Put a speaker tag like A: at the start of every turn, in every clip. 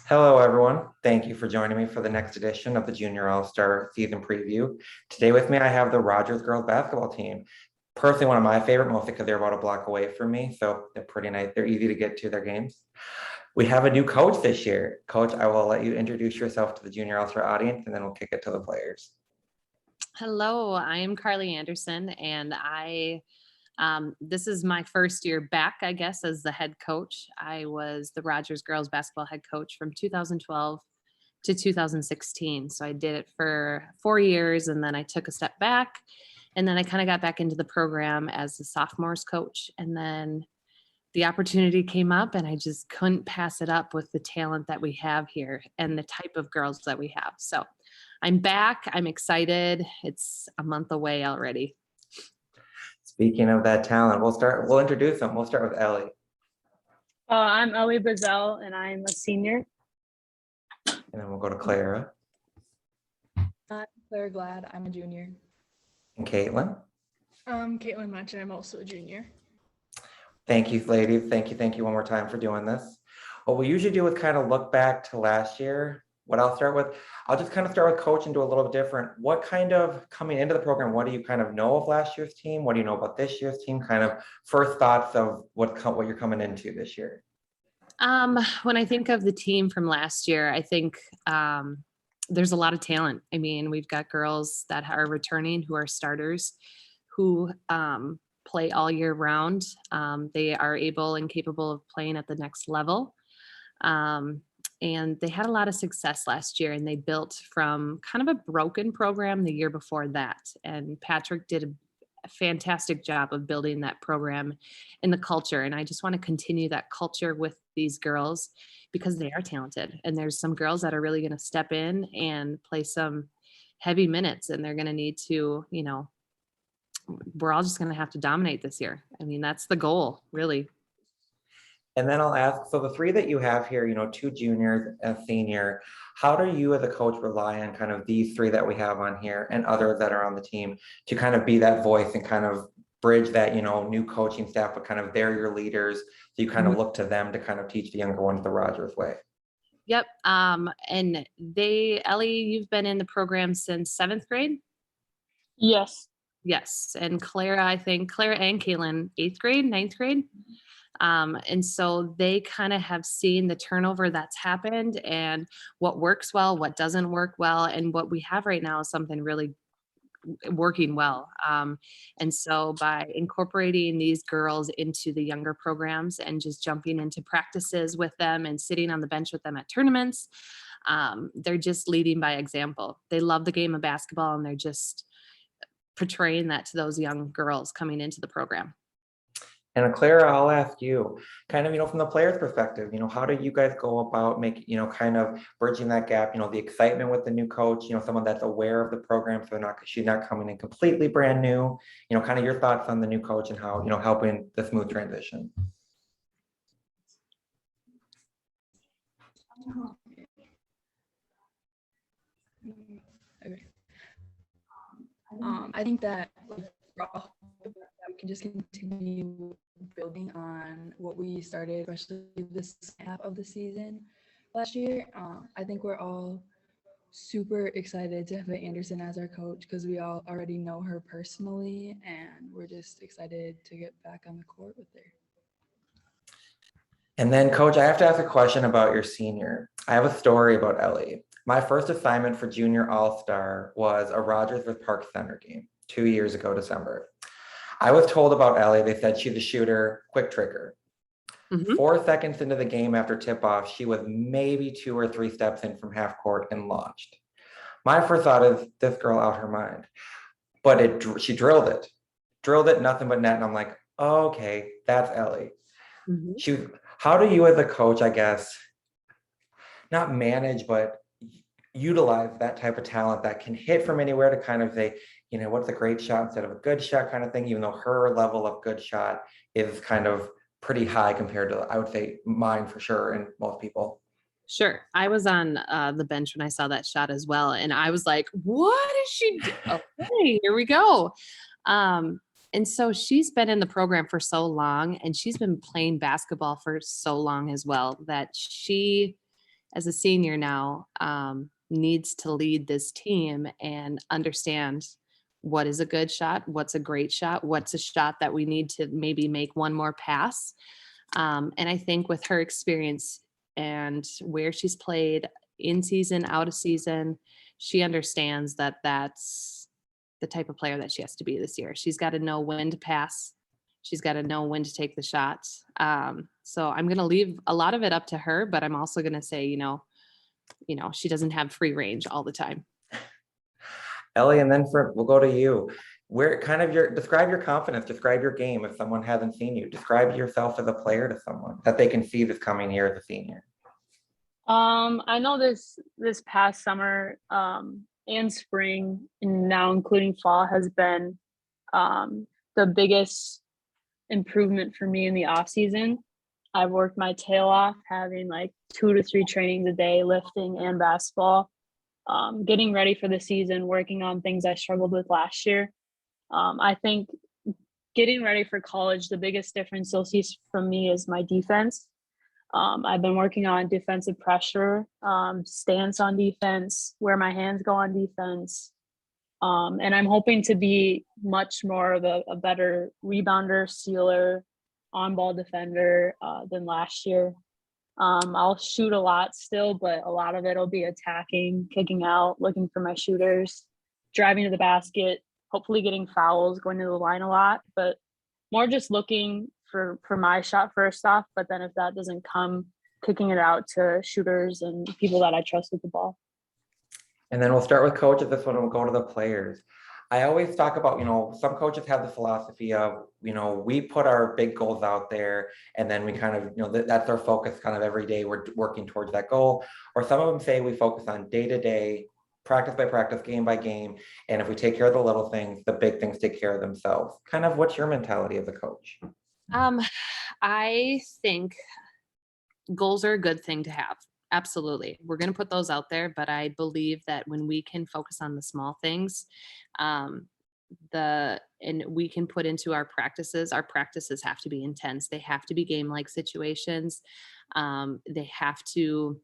A: Hello, everyone. Thank you for joining me for the next edition of the Junior All-Star season preview. Today with me, I have the Rogers girls basketball team. Personally, one of my favorite, mostly because they're about a block away from me, so they're pretty nice. They're easy to get to their games. We have a new coach this year. Coach, I will let you introduce yourself to the Junior All-Star audience, and then we'll kick it to the players.
B: Hello, I am Karlee Anderson, and this is my first year back, I guess, as the head coach. I was the Rogers girls basketball head coach from 2012 to 2016. So I did it for 4 years, and then I took a step back, and then I kind of got back into the program as the sophomores coach. And then the opportunity came up, and I just couldn't pass it up with the talent that we have here and the type of girls that we have. So I'm back. I'm excited. It's a month away already.
A: Speaking of that talent, we'll introduce them. We'll start with Ellie.
C: I'm Ellie Buzzelle, and I'm a senior.
A: And then we'll go to Clara.
D: I'm Clara Glad. I'm a junior.
A: And Katelyn.
E: Katelyn Maciej. I'm also a junior.
A: Thank you, ladies. Thank you one more time for doing this. What we usually do is kind of look back to last year. What I'll start with, I'll just kind of start with coach and do a little bit different. What kind of coming into the program, what do you kind of know of last year's team? What do you know about this year's team? Kind of first thoughts of what you're coming into this year.
B: When I think of the team from last year, I think there's a lot of talent. I mean, we've got girls that are returning who are starters, who play all year round. They are able and capable of playing at the next level. And they had a lot of success last year, and they built from kind of a broken program the year before that. And Patrick did a fantastic job of building that program and the culture. And I just want to continue that culture with these girls because they are talented. And there's some girls that are really going to step in and play some heavy minutes, and they're going to need to, we're all just going to have to dominate this year. I mean, that's the goal, really.
A: And then I'll ask, so the three that you have here, two juniors, a senior, how do you as a coach rely on kind of these three that we have on here and others that are on the team to kind of be that voice and kind of bridge that, new coaching staff, but kind of they're your leaders. So you kind of look to them to kind of teach the younger ones the Rogers way.
B: Yep. And Ellie, you've been in the program since 7th grade?
C: Yes.
B: Yes. And Clara and Katelyn, 8th grade, 9th grade. And so they kind of have seen the turnover that's happened and what works well, what doesn't work well. And what we have right now is something really working well. And so by incorporating these girls into the younger programs and just jumping into practices with them and sitting on the bench with them at tournaments, they're just leading by example. They love the game of basketball, and they're just portraying that to those young girls coming into the program.
A: And Clara, I'll ask you, kind of, from the player's perspective, how do you guys go about kind of bridging that gap, the excitement with the new coach, someone that's aware of the program, so she's not coming in completely brand new, kind of your thoughts on the new coach and how, helping the smooth transition.
D: Okay. I think that we can just continue building on what we started, especially this half of the season last year. I think we're all super excited to have Anderson as our coach because we all already know her personally, and we're just excited to get back on the court with her.
A: And then, Coach, I have to ask a question about your senior. I have a story about Ellie. My first assignment for Junior All-Star was a Rogers with Park Center game 2 years ago, December. I was told about Ellie. They said she's a shooter, quick trigger. 4 seconds into the game after tip-off, she was maybe 2 or 3 steps in from half court and launched. My first thought is, this girl out her mind. But she drilled it, nothing but net. And I'm like, oh, okay, that's Ellie. How do you as a coach, I guess, not manage, but utilize that type of talent that can hit from anywhere to kind of say, what's a great shot instead of a good shot kind of thing, even though her level of good shot is kind of pretty high compared to, I would say, mine for sure, and most people.
B: Sure. I was on the bench when I saw that shot as well. And I was like, what is she doing? Okay, here we go. And so she's been in the program for so long, and she's been playing basketball for so long as well, that she as a senior now, needs to lead this team and understand what is a good shot, what's a great shot, what's a shot that we need to maybe make one more pass. And I think with her experience and where she's played in season, out of season, she understands that that's the type of player that she has to be this year. She's got to know when to pass. She's got to know when to take the shots. So I'm going to leave a lot of it up to her, but I'm also going to say, she doesn't have free range all the time.
A: Ellie, and then we'll go to you. Where kind of describe your confidence, describe your game if someone hasn't seen you. Describe yourself as a player to someone that they can see this coming year as a senior.
C: I know this past summer and spring, and now including fall, has been the biggest improvement for me in the off season. I've worked my tail off, having like 2 to 3 trainings a day, lifting and basketball, getting ready for the season, working on things I struggled with last year. I think getting ready for college, the biggest difference you'll see from me is my defense. I've been working on defensive pressure, stance on defense, where my hands go on defense. And I'm hoping to be much more of a better rebounder, sealer, on-ball defender than last year. I'll shoot a lot still, but a lot of it will be attacking, kicking out, looking for my shooters, driving to the basket, hopefully getting fouls, going to the line a lot, but more just looking for my shot first off. But then if that doesn't come, kicking it out to shooters and people that I trust with the ball.
A: And then we'll start with coaches this one and we'll go to the players. I always talk about, some coaches have the philosophy of, we put our big goals out there and then we kind of, that's our focus kind of every day. We're working towards that goal. Or some of them say we focus on day to day, practice by practice, game by game. And if we take care of the little things, the big things take care of themselves. Kind of what's your mentality as a coach?
B: I think goals are a good thing to have. Absolutely. We're going to put those out there, but I believe that when we can focus on the small things, and we can put into our practices have to be intense. They have to be game-like situations. They have to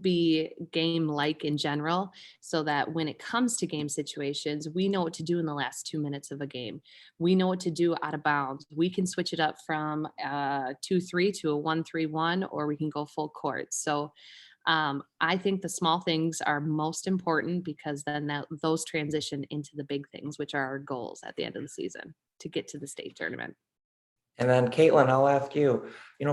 B: be game-like in general, so that when it comes to game situations, we know what to do in the last 2 minutes of a game. We know what to do out of bounds. We can switch it up from 2-3 to a 1-3-1, or we can go full court. So I think the small things are most important, because then those transition into the big things, which are our goals at the end of the season to get to the state tournament.
A: And then Katelyn, I'll ask you,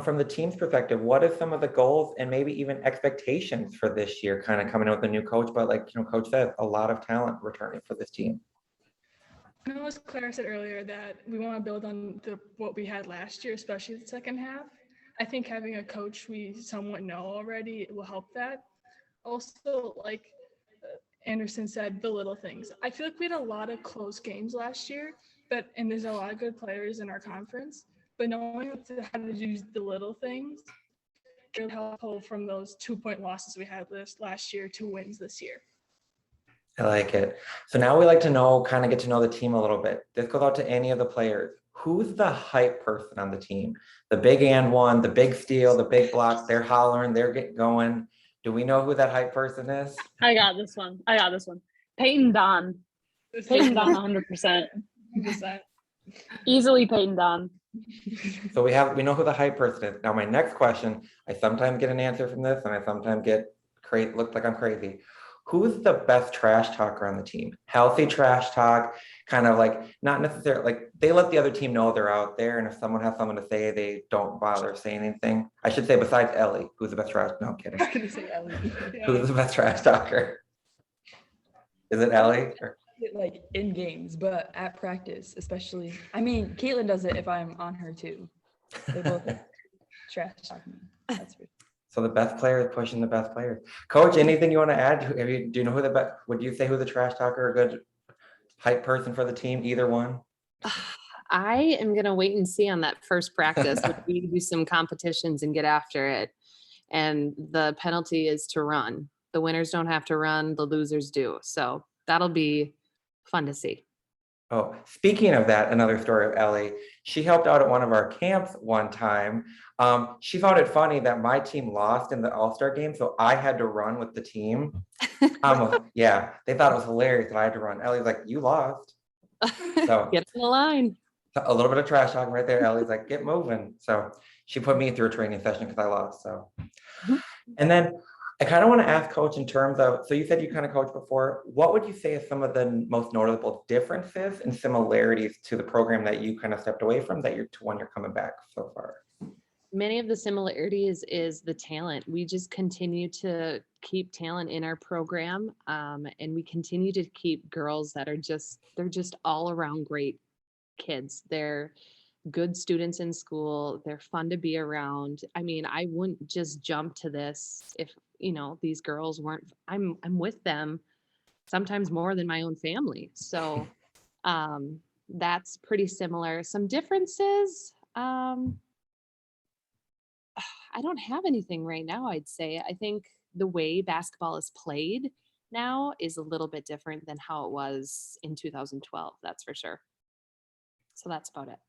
A: from the team's perspective, what are some of the goals and maybe even expectations for this year, kind of coming in with a new coach, but like, coach said, a lot of talent returning for this team.
E: I know, as Clara said earlier, that we want to build on what we had last year, especially the second half. I think having a coach we somewhat know already will help that. Also, like Anderson said, the little things. I feel like we had a lot of close games last year, and there's a lot of good players in our conference, but knowing how to do the little things can help pull from those 2-point losses we had last year to wins this year.
A: I like it. So now we like to get to know the team a little bit. This goes out to any of the players. Who's the hype person on the team? The big and one, the big steal, the big block, they're hollering, they're getting going. Do we know who that hype person is?
C: I got this one. Peyton Don. 100%.
E: 100%.
C: Easily Peyton Don.
A: So we know who the hype person is. Now my next question, I sometimes get an answer from this and I sometimes look like I'm crazy. Who's the best trash talker on the team? Healthy trash talk, kind of like not necessarily like they let the other team know they're out there, and if someone has something to say, they don't bother saying anything. I should say besides Ellie, who's the best trash? No, I'm kidding.
E: I was gonna say Ellie. Yeah.
A: Who's the best trash talker? Is it Ellie?
D: Like in games, but at practice, especially. I mean, Katelyn does it if I'm on her too. They both trash talk me. That's for sure.
A: So the best player is pushing the best players. Coach, anything you want to add? Do you know who the best? Would you say who the trash talker or good hype person for the team? Either one.
B: I am gonna wait and see on that first practice. We do some competitions and get after it, and the penalty is to run. The winners don't have to run; the losers do. So that'll be fun to see.
A: Oh, speaking of that, another story of Ellie. She helped out at one of our camps one time. She found it funny that my team lost in the All-Star game, so I had to run with the team. Yeah, they thought it was hilarious that I had to run. Ellie's like, "You lost." So
B: Get in the line.
A: a little bit of trash talking right there. Ellie's like, "Get moving." So she put me through a training session because I lost. So,
B: Mhm.
A: and then I kind of want to ask Coach in terms of, so you said you kind of coached before. What would you say is some of the most notable differences and similarities to the program that you kind of stepped away from that you're to when you're coming back so far?
B: Many of the similarities is the talent. We just continue to keep talent in our program, and we continue to keep girls that are they're just all around great kids. They're good students in school. They're fun to be around. I mean, I wouldn't just jump to this if, these girls weren't, I'm with them sometimes more than my own family. So, that's pretty similar. Some differences, I don't have anything right now, I'd say. I think the way basketball is played now is a little bit different than how it was in 2012, that's for sure. So that's about it.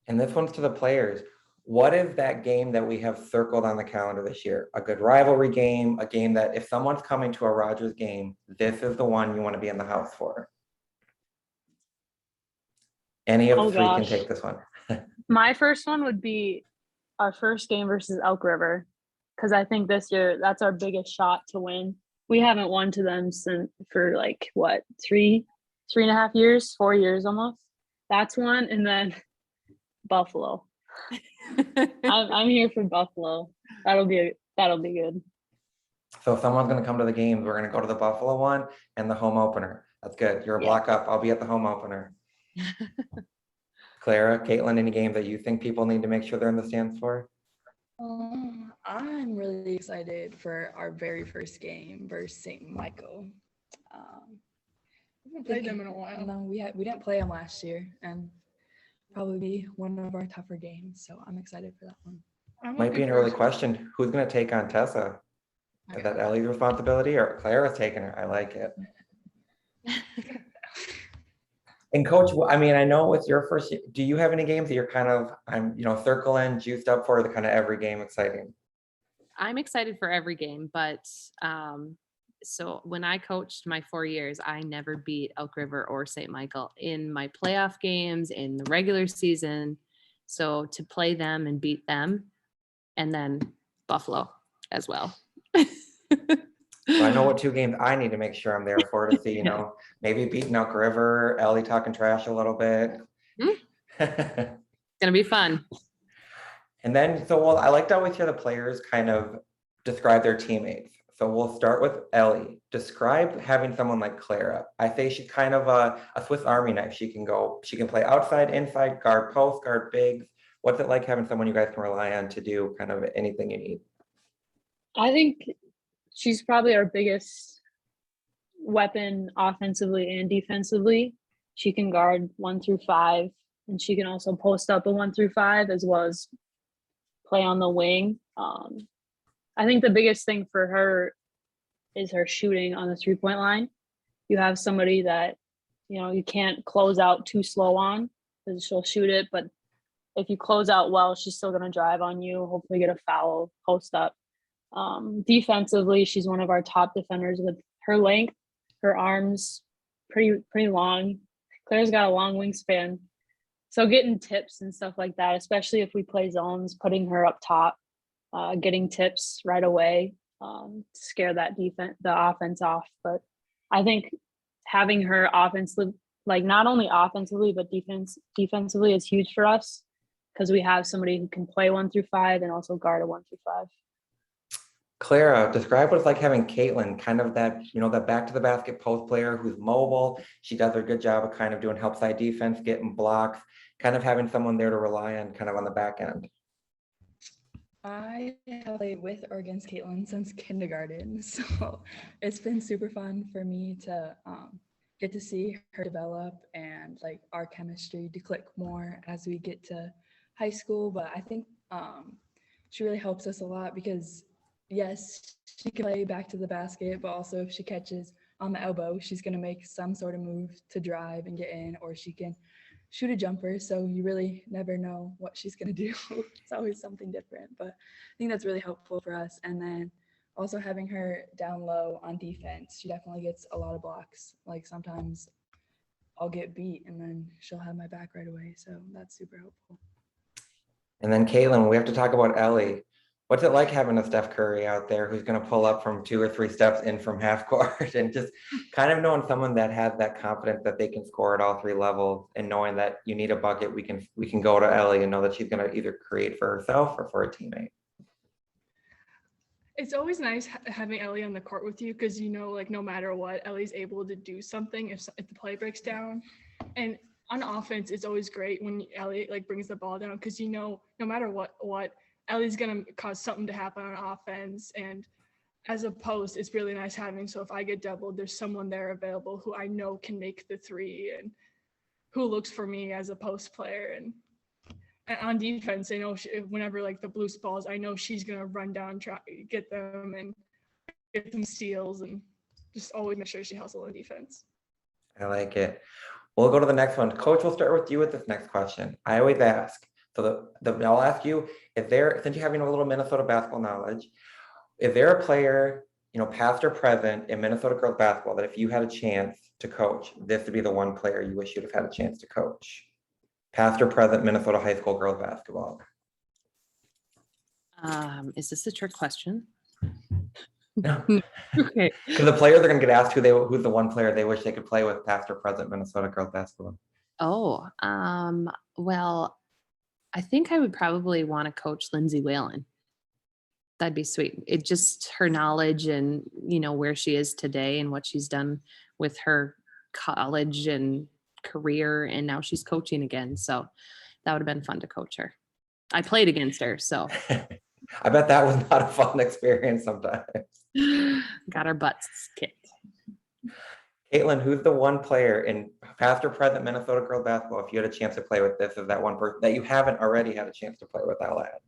A: And this one's to the players. What is that game that we have circled on the calendar this year? A good rivalry game, a game that if someone's coming to a Rogers game, this is the one you want to be in the house for. Any of
C: Oh
A: the three can
C: gosh.
A: take this one.
C: My first one would be our first game versus Elk River, because I think this year that's our biggest shot to win. We haven't won to them for like what, 3.5 years, 4 years almost. That's one, and then Buffalo. I'm here for Buffalo. That'll be good.
A: So if someone's going to come to the games, we're going to go to the Buffalo one and the home opener. That's good. You're a
C: Yeah.
A: block up. I'll be at the home opener. Clara, Katelyn, any games that you think people need to make sure they're in the stands for?
D: I'm really excited for our very first game versus St. Michael.
E: We haven't played them in a while.
D: No, we didn't play them last year, and probably be one of our tougher games. So I'm excited for that one.
A: Might be an early question. Who's going to take on Tessa? Is that Ellie's responsibility or Clara's taking her? I like it. And Coach, I mean, I know with your first, do you have any games that you're kind of, circling, juiced up for the kind of every game exciting?
B: I'm excited for every game, but so when I coached my 4 years, I never beat Elk River or St. Michael in my playoff games, in the regular season. So to play them and beat them, and then Buffalo as well.
A: So I know what 2 games I need to make sure I'm there for to see, maybe beating Elk River, Ellie talking trash a little bit.
B: It's gonna be fun.
A: And then, I like to always hear the players kind of describe their teammates. So we'll start with Ellie. Describe having someone like Clara. I say she's kind of a Swiss Army knife. She can play outside, inside, guard post, guard bigs. What's it like having someone you guys can rely on to do kind of anything you need?
C: I think she's probably our biggest weapon offensively and defensively. She can guard 1 through 5, and she can also post up a 1 through 5 as well as play on the wing. I think the biggest thing for her is her shooting on the 3-point line. You have somebody that, you can't close out too slow on because she'll shoot it. But if you close out well, she's still going to drive on you, hopefully get a foul, post up. Defensively, she's one of our top defenders with her length, her arms pretty long. Claire's got a long wingspan. So getting tips and stuff like that, especially if we play zones, putting her up top, getting tips right away, to scare the offense off. But I think having her offensively, like not only offensively, but defensively is huge for us because we have somebody who can play 1 through 5 and also guard a 1 through 5.
A: Clara, describe what it's like having Katelyn, kind of that, that back to the basket post player who's mobile. She does a good job of kind of doing help side defense, getting blocks, kind of having someone there to rely on kind of on the back end.
D: I have played with or against Katelyn since kindergarten, so it's been super fun for me to get to see her develop and like our chemistry to click more as we get to high school. But I think she really helps us a lot because yes, she can play back to the basket, but also if she catches on the elbow, she's going to make some sort of move to drive and get in, or she can shoot a jumper. So you really never know what she's going to do. It's always something different, but I think that's really helpful for us. And then also having her down low on defense, she definitely gets a lot of blocks. Like sometimes I'll get beat and then she'll have my back right away. So that's super helpful.
A: And then Katelyn, we have to talk about Ellie. What's it like having a Steph Curry out there who's going to pull up from 2 or 3 steps in from half court and just kind of knowing someone that has that confidence that they can score at all 3 levels, and knowing that you need a bucket, we can go to Ellie and know that she's going to either create for herself or for a teammate.
E: It's always nice having Ellie on the court with you, because like no matter what, Ellie's able to do something if the play breaks down. And on offense, it's always great when Ellie like brings the ball down, because no matter what Ellie's gonna cause something to happen on offense. And as a post, it's really nice having. So if I get doubled, there's someone there available who I know can make the 3 and who looks for me as a post player. And on defense, I know whenever like the Blues balls, I know she's gonna run down, try get them, and get some steals, and just always make sure she hustles on defense.
A: I like it. We'll go to the next one. Coach, we'll start with you with this next question. I always ask. So I'll ask you, since you have a little Minnesota basketball knowledge, is there a player, past or present in Minnesota girls basketball that if you had a chance to coach, this would be the one player you wish you'd have had a chance to coach? Past or present Minnesota high school girls basketball.
B: Is this a trick question?
A: No.
B: Okay.
A: Because the players are going to get asked who's the one player they wish they could play with, past or present Minnesota girls basketball.
B: Oh, well, I think I would probably want to coach Lindsay Whalen. That'd be sweet. It just her knowledge and, where she is today and what she's done with her college and career, and now she's coaching again. So that would have been fun to coach her. I played against her, so.
A: I bet that was not a fun experience sometimes.
B: Got our butts kicked.
A: Katelyn, who's the one player in past or present Minnesota girls basketball, if you had a chance to play with this, is that one person that you haven't already had a chance to play with, I'll add?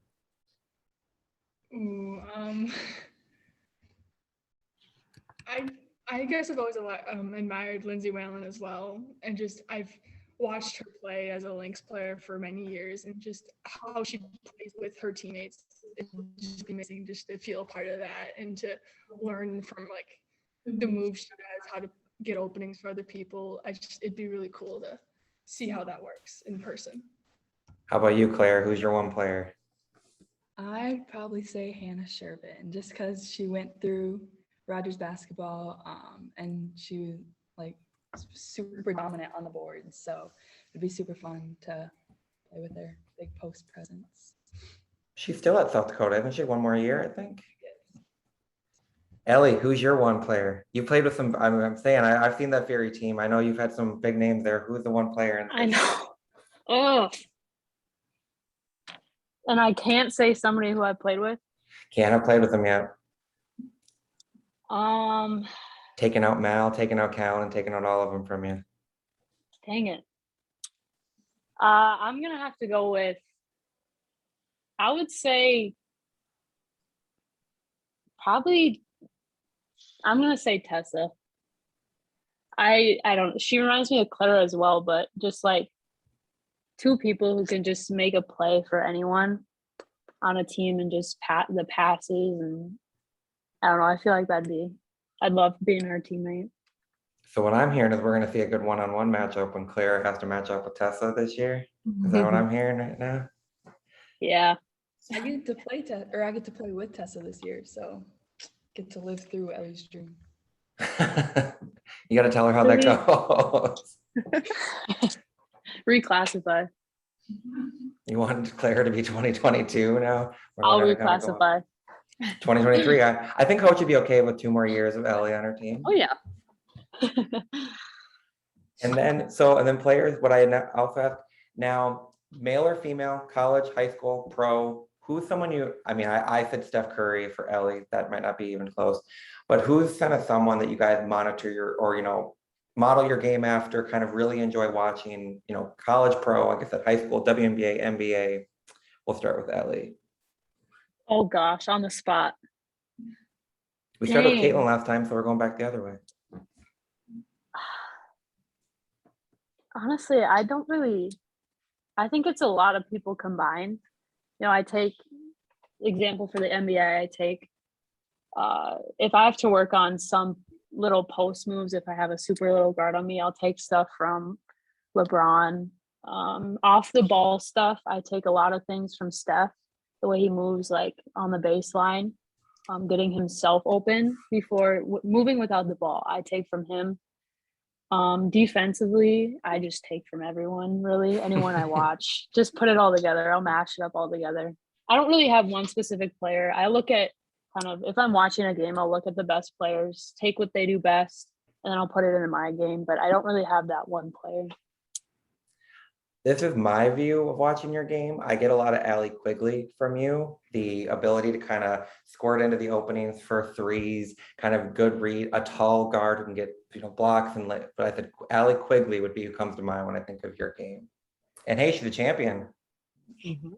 E: Ooh, I guess I've always admired Lindsay Whalen as well, and just I've watched her play as a Lynx player for many years, and just how she plays with her teammates. It's just amazing just to feel a part of that and to learn from like the moves she has, how to get openings for other people. It'd be really cool to see how that works in person.
A: How about you, Claire? Who's your one player?
D: I'd probably say Hannah Shervin, just because she went through Rogers basketball, and she was like super dominant on the board. So it'd be super fun to play with her, big post presence.
A: She's still at South Dakota, isn't she? One more year, I think. Ellie, who's your one player? You played with some, I'm saying, I've seen that Fury team. I know you've had some big names there. Who's the one player?
C: I know. Oh. And I can't say somebody who I played with.
A: Can't have played with them yet. Taking out Mal, taking out Cal, and taking out all of them from you.
C: Dang it. I'm gonna have to go with, I would say probably, I'm gonna say Tessa. I don't, she reminds me of Clara as well, but just like 2 people who can just make a play for anyone on a team and just the passes, and I don't know, I feel like I'd love being her teammate.
A: So what I'm hearing is we're going to see a good one-on-one matchup when Clara has to match up with Tessa this year. Is that what I'm hearing right now?
C: Yeah.
D: I get to play I get to play with Tessa this year, so get to live through Ellie's dream.
A: You got to tell her how that goes.
C: Reclassify.
A: You want Clara to be 2022 now?
C: I'll reclassify.
A: 2023. I think Coach would be okay with 2 more years of Ellie on her team.
B: Oh yeah.
A: And then players, what I also ask now, male or female, college, high school, pro, who's someone I said Steph Curry for Ellie, that might not be even close, but who's kind of someone that you guys monitor model your game after, kind of really enjoy watching, college, pro, like I said, high school, WNBA, NBA. We'll start with Ellie.
C: Oh gosh, on the spot.
A: We started with
C: Dang.
A: Katelyn last time, so we're going back the other way.
C: Honestly, I think it's a lot of people combined. I take example for the NBA, if I have to work on some little post moves, if I have a super little guard on me, I'll take stuff from LeBron. Off the ball stuff, I take a lot of things from Steph, the way he moves like on the baseline, getting himself open before moving without the ball. I take from him. Defensively, I just take from everyone, really. Anyone I watch, just put it all together. I'll mash it up all together. I don't really have one specific player. I look at kind of, if I'm watching a game, I'll look at the best players, take what they do best, and then I'll put it into my game. But I don't really have that one player.
A: This is my view of watching your game. I get a lot of Allie Quigley from you, the ability to kind of squirt into the openings for threes, kind of good read, a tall guard who can get blocks and but I think Allie Quigley would be who comes to mind when I think of your game. And hey, she's a champion.
B: Mm-hmm.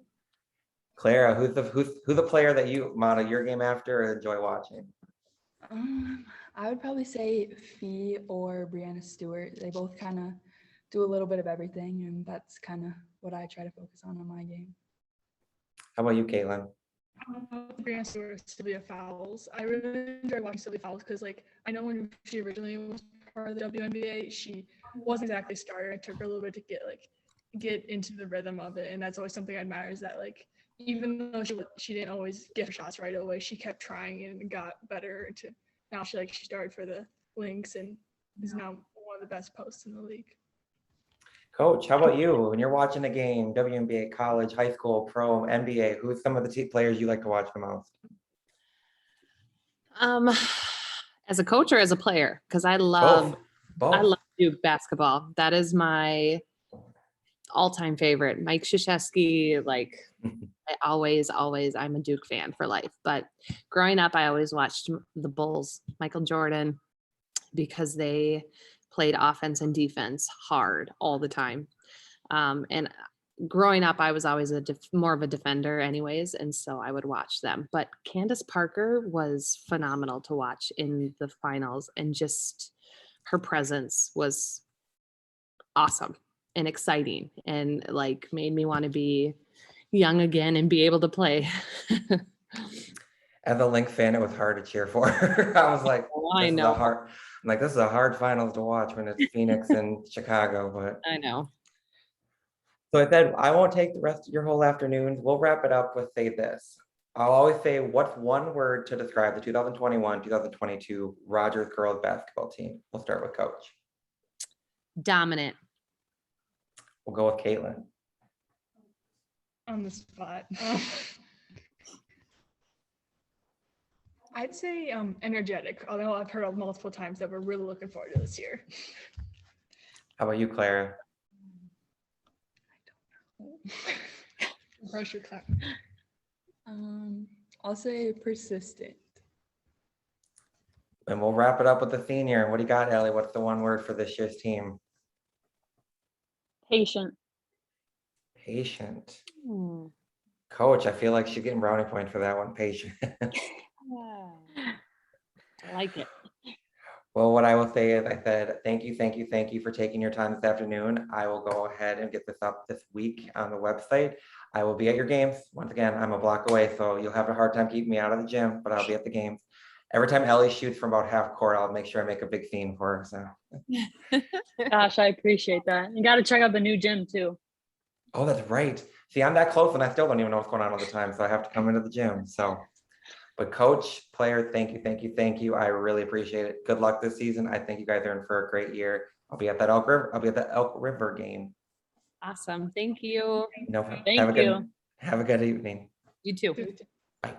A: Clara, who's the player that you model your game after or enjoy watching?
D: I would probably say Fee or Brianna Stewart. They both kind of do a little bit of everything, and that's kind of what I try to focus on my game.
A: How about you, Katelyn?
E: Brianna Stewart, Sylvia Fowles. I really enjoy watching Sylvia Fowles because, I know when she originally was part of the WNBA, she wasn't exactly a starter. It took her a little bit to get into the rhythm of it, and that's always something I admire is that, even though she didn't always get her shots right away, she kept trying and got better. Now she started for the Lynx and is now one of the best posts in the league.
A: Coach, how about you? When you're watching a game, WNBA, college, high school, pro, NBA, who's some of the players you like to watch the most?
B: As a coach or as a player? Because I love
A: Both.
B: Duke basketball. That is my all-time favorite. Mike Krzyzewski, I'm a Duke fan for life. But growing up, I always watched the Bulls, Michael Jordan, because they played offense and defense hard all the time. And growing up, I was always more of a defender anyways, and so I would watch them. But Candace Parker was phenomenal to watch in the finals, and just her presence was awesome and exciting and made me want to be young again and be able to play.
A: As a Lynx fan, it was hard to cheer for her. I was like,
B: I know.
A: This is a hard finals to watch when it's Phoenix and Chicago, but
B: I know.
A: So I said, I won't take the rest of your whole afternoon. We'll wrap it up with say this. I'll always say, what's one word to describe the 2021-2022 Rogers girls basketball team? We'll start with Coach.
B: Dominant.
A: We'll go with Katelyn.
E: On the spot. I'd say energetic, although I've heard multiple times that we're really looking forward to this year.
A: How about you, Clara?
E: Pressure clap.
D: I'll say persistent.
A: And we'll wrap it up with the senior. What do you got, Ellie? What's the one word for this year's team?
C: Patient.
A: Patient. Coach, I feel like she's getting brownie points for that one. Patient.
B: I like it.
A: Well, what I will say is I said, thank you for taking your time this afternoon. I will go ahead and get this up this week on the website. I will be at your games. Once again, I'm a block away, so you'll have a hard time keeping me out of the gym, but I'll be at the games. Every time Ellie shoots from about half court, I'll make sure I make a big scene for her. So.
C: Gosh, I appreciate that. You got to check out the new gym too.
A: Oh, that's right. See, I'm that close and I still don't even know what's going on all the time. So I have to come into the gym. So, but coach, player, thank you. I really appreciate it. Good luck this season. I think you guys are in for a great year. I'll be at that Elk River game.
B: Awesome. Thank you.
A: No problem.
C: Thank you.
A: Have a good evening.
B: You too.
A: Bye.